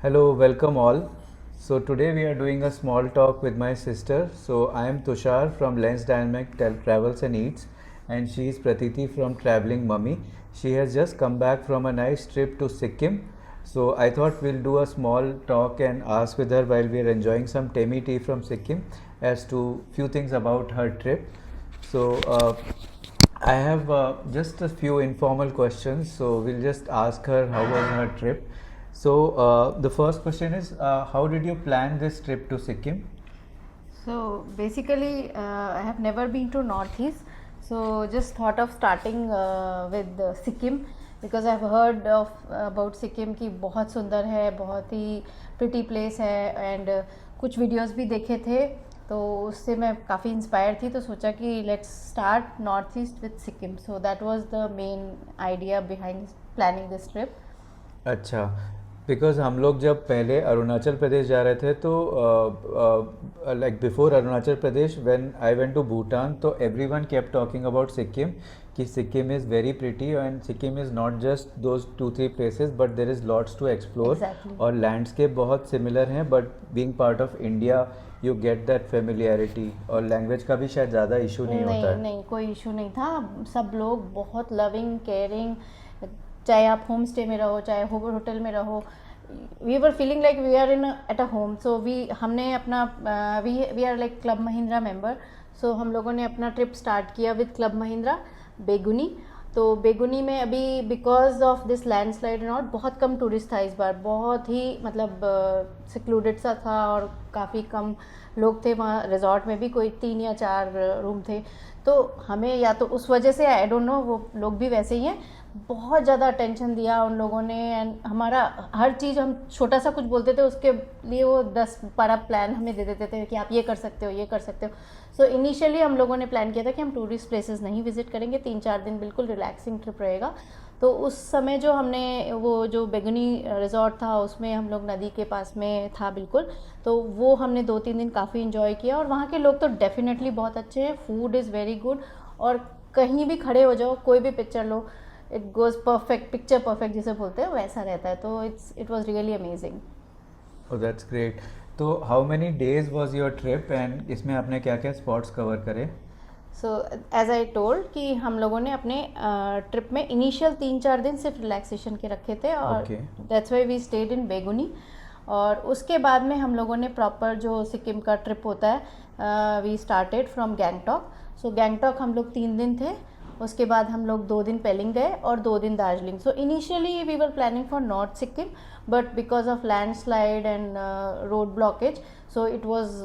Hello, welcome all. So today we are doing a small talk with my sister. So I am Tushar from Lens Dynamic Travels and Eats, and she is Pratiti from Traveling Mummy. She has just come back from a nice trip to Sikkim. So I thought we'll do a small talk and ask with her while we are enjoying some Temi tea from Sikkim as to few things about her trip. So I have just a few informal questions, so we'll just ask her how was her trip. So the first question is, how did you plan this trip to Sikkim? So basically, I have never been to Northeast, so just thought of starting with Sikkim because I've heard of about Sikkim कि बहुत सुंदर है, बहुत ही pretty place है and कुछ videos भी देखे थे, तो उससे मैं काफ़ी इंस्पायर थी, तो सोचा कि let's start Northeast with Sikkim. So that was the main idea behind planning this trip. अच्छा, बिकॉज हम लोग जब पहले अरुणाचल प्रदेश जा रहे थे तो like before Arunachal Pradesh when I went to Bhutan तो everyone kept talking about Sikkim कि Sikkim is very pretty and Sikkim is not just those 2-3 places but there is lots to explore Exactly. और लैंडस्केप बहुत सिमिलर हैं but being part of India you get that familiarity और language का भी शायद ज़्यादा issue नहीं होता है। नहीं, कोई इशू नहीं था। सब लोग बहुत लविंग केयरिंग, चाहे आप होम स्टे में रहो चाहे होटल में रहो, we were feeling like we are in at a home. So हमने अपना we are like club Mahindra member, so हम लोगों ने अपना ट्रिप स्टार्ट किया विद क्लब महिंद्रा बेगुनी। तो बेगुनी में अभी because of this landslide and all बहुत कम टूरिस्ट था इस बार, बहुत ही मतलब सिक्लूडेड सा था और काफ़ी कम लोग थे वहाँ। रिजॉर्ट में भी कोई 3 या 4 रूम थे, तो हमें या तो उस वजह से आई डोंट नो, वो लोग भी वैसे ही हैं, बहुत ज़्यादा अटेंशन दिया उन लोगों ने एंड हमारा हर चीज़, हम छोटा सा कुछ बोलते थे उसके लिए वो 10-12 प्लान हमें दे देते थे कि आप ये कर सकते हो ये कर सकते हो। सो इनिशियली हम लोगों ने प्लान किया था कि हम टूरिस्ट प्लेसेस नहीं विजिट करेंगे, 3-4 दिन बिल्कुल रिलैक्सिंग ट्रिप रहेगा। तो उस समय जो हमने वो जो बेगनी रिजॉर्ट था उसमें हम लोग नदी के पास में था बिल्कुल, तो वो हमने 2-3 दिन काफ़ी इन्जॉय किया। और वहाँ के लोग तो डेफिनेटली बहुत अच्छे हैं, फूड इज़ वेरी गुड, और कहीं भी खड़े हो जाओ कोई भी पिक्चर लो, it goes perfect, picture perfect जिसे बोलते हैं वैसा रहता है। तो it was really amazing. Oh that's great. तो how many days was your trip and इसमें आपने क्या क्या स्पॉट्स कवर करे? सो एज आई टोल्ड कि हम लोगों ने अपने ट्रिप में इनिशियल 3-4 दिन सिर्फ रिलैक्सेशन के रखे थे, और okay that's why we stayed in Beguni. और उसके बाद में हम लोगों ने प्रॉपर जो सिक्किम का ट्रिप होता है, वी स्टार्टेड फ्रॉम गैंगटॉक। सो गैंगटॉक हम लोग 3 दिन थे, उसके बाद हम लोग 2 दिन पेलिंग गए और 2 दिन Darjeeling. So initially we were planning for north Sikkim, but because of landslide and road blockage, so it was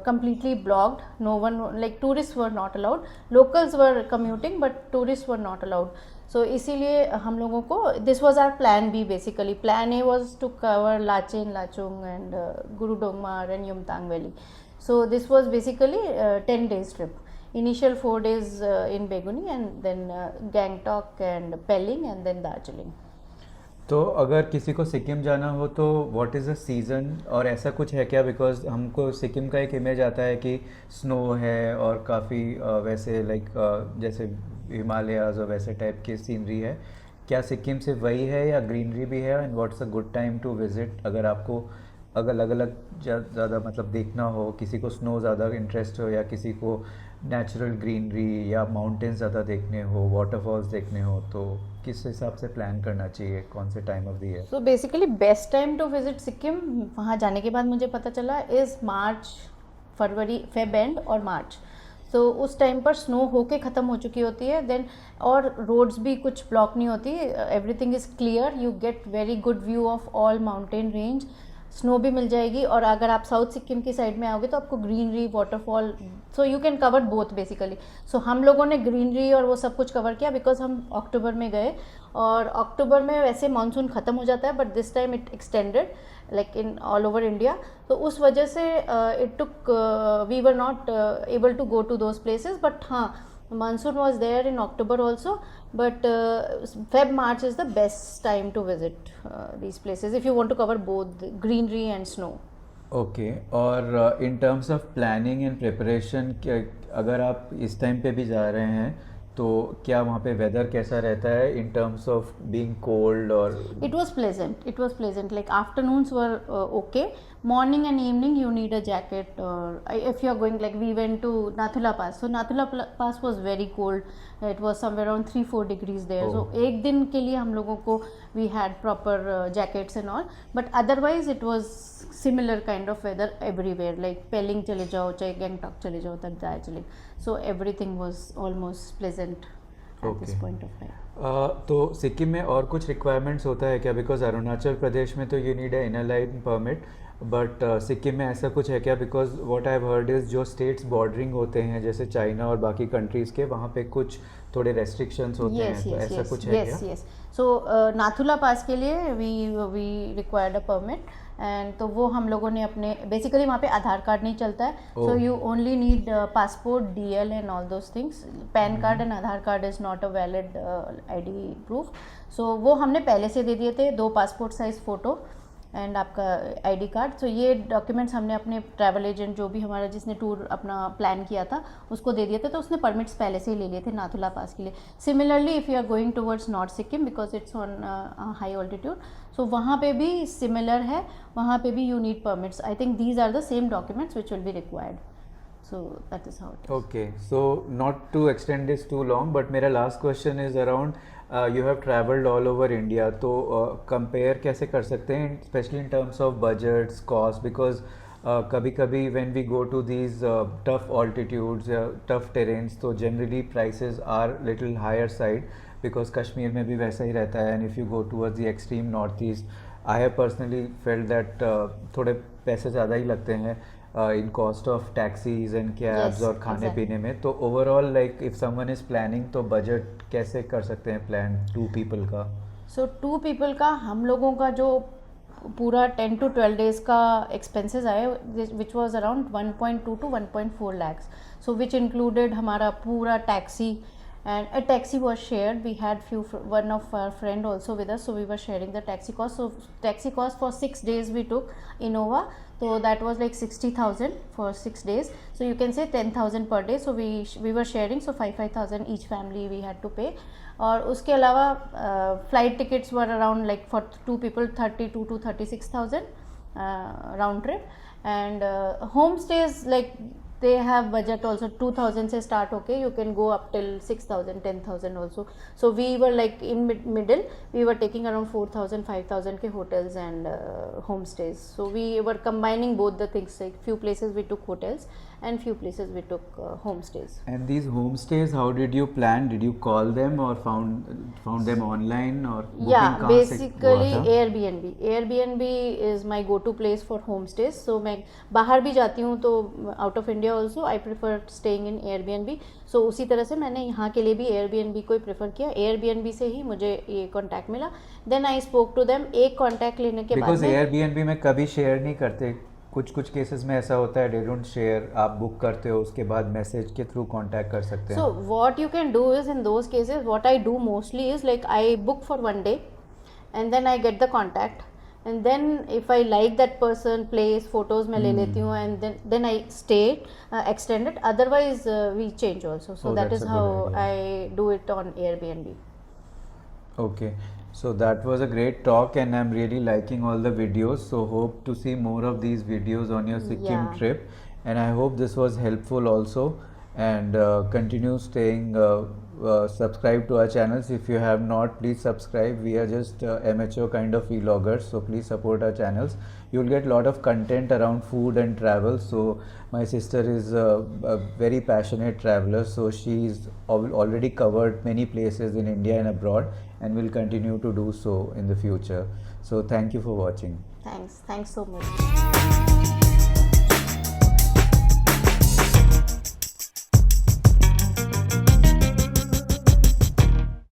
completely blocked. No one, like tourists were not allowed, locals were commuting but tourists were not allowed. So इसीलिए हम लोगों को, this was our plan B basically. Plan A was to cover Lachen, Lachung and Guru Dongmar and Yumtang Valley. So this was basically 10 days trip. Initial 4 days in Beguni and then Gangtok and Pelling and then Darjeeling. तो अगर किसी को सिक्किम जाना हो तो what is the season और ऐसा कुछ है क्या? बिकॉज हमको सिक्किम का एक इमेज आता है कि स्नो है और काफ़ी वैसे लाइक जैसे हिमालयाज़ और वैसे टाइप की सीनरी है। क्या सिक्किम सिर्फ वही है या ग्रीनरी भी है? And what's a good time to visit अगर आपको अगर अलग अलग ज़्यादा मतलब देखना हो, किसी को स्नो ज़्यादा इंटरेस्ट हो या किसी को नेचुरल ग्रीनरी या माउंटेन्स ज़्यादा देखने हो, वाटरफॉल्स देखने हो, तो किस हिसाब से प्लान करना चाहिए, कौन से time of the year? So basically best time to visit Sikkim, वहाँ जाने के बाद मुझे पता चला, is March, February, Feb and और मार्च। सो उस टाइम पर स्नो होके ख़त्म हो चुकी होती है देन, और रोड्स भी कुछ ब्लॉक नहीं होती, everything is clear, you get very good view of all mountain range, snow भी मिल जाएगी। और अगर आप साउथ सिक्किम की साइड में आओगे तो आपको greenery, waterfall, so you can cover both basically. So हम लोगों ने ग्रीनरी और वो सब कुछ कवर किया बिकॉज हम अक्टूबर में गए, और अक्टूबर में वैसे मानसून ख़त्म हो जाता है but this time it extended like in all over India. तो उस वजह से it took, we were not able to go to those places, but हाँ, monsoon was there in October also, but Feb March is the best time to visit these places if you want to cover both greenery and snow. Okay और in terms of planning and preparation, अगर आप इस time पे भी जा रहे हैं तो क्या वहाँ पे वेदर कैसा रहता है इन टर्म्स ऑफ बीइंग कोल्ड और It was pleasant. It was pleasant. Like afternoons were okay. Morning and evening, you need a jacket. Or if you are going, like we went to Nathula Pass. So Pass was very cold. It was somewhere around 3-4 degrees there. Oh. So एक दिन के लिए हम लोगों को we had proper jackets and all. But otherwise, it was similar kind of weather everywhere. Like Pelling चले जाओ, चाहे Gangtok चले जाओ, तब जाए चले. So everything was almost pleasant at this Okay. point of time. तो सिक्किम में और कुछ रिक्वायरमेंट्स होता है क्या? बिकॉज अरुणाचल प्रदेश में तो you need a inner line permit, but Sikkim में ऐसा कुछ है क्या? Because what I have heard is जो स्टेट्स बॉर्डरिंग होते हैं जैसे चाइना और बाकी कंट्रीज़ के, वहाँ पे कुछ थोड़े रेस्ट्रिक्शंस होते हैं, तो ऐसा कुछ है क्या? yes. So नाथुला पास के लिए we required a permit, and तो वो हम लोगों ने अपने बेसिकली वहाँ पे आधार कार्ड नहीं चलता है, so you only need passport, DL and all those things. PAN card and Aadhaar card is not a valid ID proof. So वो हमने पहले से दे दिए थे, 2 पासपोर्ट साइज फ़ोटो एंड आपका ID कार्ड. सो ये डॉक्यूमेंट्स हमने अपने ट्रैवल एजेंट जो भी हमारा जिसने टूर अपना प्लान किया था उसको दे दिए थे, तो उसने परमिट्स पहले से ही ले लिए थे नाथुला पास के लिए. Similarly if you are going towards north Sikkim because it's on high altitude, so वहाँ पे भी सिमिलर है, वहाँ पे भी you need permits. I think these are the same documents which will be required. So that is how it is. Okay, so not to extend this too long, but मेरा last question is around you have traveled all over India, तो compare कैसे कर सकते हैं, especially in terms of budgets, cost, because कभी कभी when we go to these tough altitudes, tough terrains, तो generally prices are little higher side, because Kashmir में भी वैसा ही रहता है, and if you go towards the extreme northeast, I have personally felt that थोड़े पैसे ज़्यादा ही लगते हैं in cost of taxis and cabs Yes, और खाने exactly. पीने में. तो overall like if someone is planning, तो बजट कैसे कर सकते हैं प्लान 2 पीपल का? सो 2 पीपल का हम लोगों का जो पूरा 10 to 12 डेज का एक्सपेंसेस आए which was around 1.2 to 1.4 lakhs. So which included हमारा पूरा taxi, and a taxi was shared. We had one of our friend also with us, so we were sharing the taxi cost. So taxi cost for 6 days we took Innova, so that was like 60,000 for 6 days. So you can say 10,000 per day. So we were sharing, so 5,000 each family we had to pay. और उसके अलावा flight tickets were around like for 2 people 32 to 36,000 round trip. And home stage like they have budget also 2,000 से start होके you can go up till 6,000 10,000 also. So we were like in middle, we were taking around 4,000 5,000 के hotels and homestays. So we were combining both the things, like few places we took hotels and few places we took homestays. And these homestays, how did you plan? Did you call them or found them online, or booking Yeah, कहाँ से basically हुआ था? Airbnb is my go-to place for homestays. So मैं बाहर भी जाती हूँ तो out of India also I prefer staying in Airbnb. So उसी तरह से मैंने यहाँ के लिए भी Airbnb को ही प्रेफर किया. Airbnb से ही मुझे ये कॉन्टैक्ट मिला. Then I spoke to them. एक कॉन्टैक्ट लेने के बाद बिकॉज में Airbnb में कभी शेयर नहीं करते, कुछ केसेस में ऐसा होता है, दे डोंट शेयर. आप बुक करते हो, उसके बाद मैसेज के थ्रू कांटेक्ट कर सकते हैं. So what you can do is, in those cases what I do mostly is like I book for 1 day and then I get the contact, and then if I like that person, place, photos मैं ले लेती हूँ, and then I stay, extend it. Otherwise we change also. So Oh, that that's is a how good idea. I do it on Airbnb. Okay, so that was a great talk, and I'm really liking all the videos. So hope to see more of these videos on your Sikkim Yeah. trip, and I hope this was helpful also. And continue staying subscribe to our channels. If you have not, please subscribe. We are just amateur kind of vloggers, so please support our channels. You'll get a lot of content around food and travel. So my sister is a very passionate traveler, so she's already covered many places in India and abroad, and will continue to do so in the future. So thank you for watching. Thanks so much.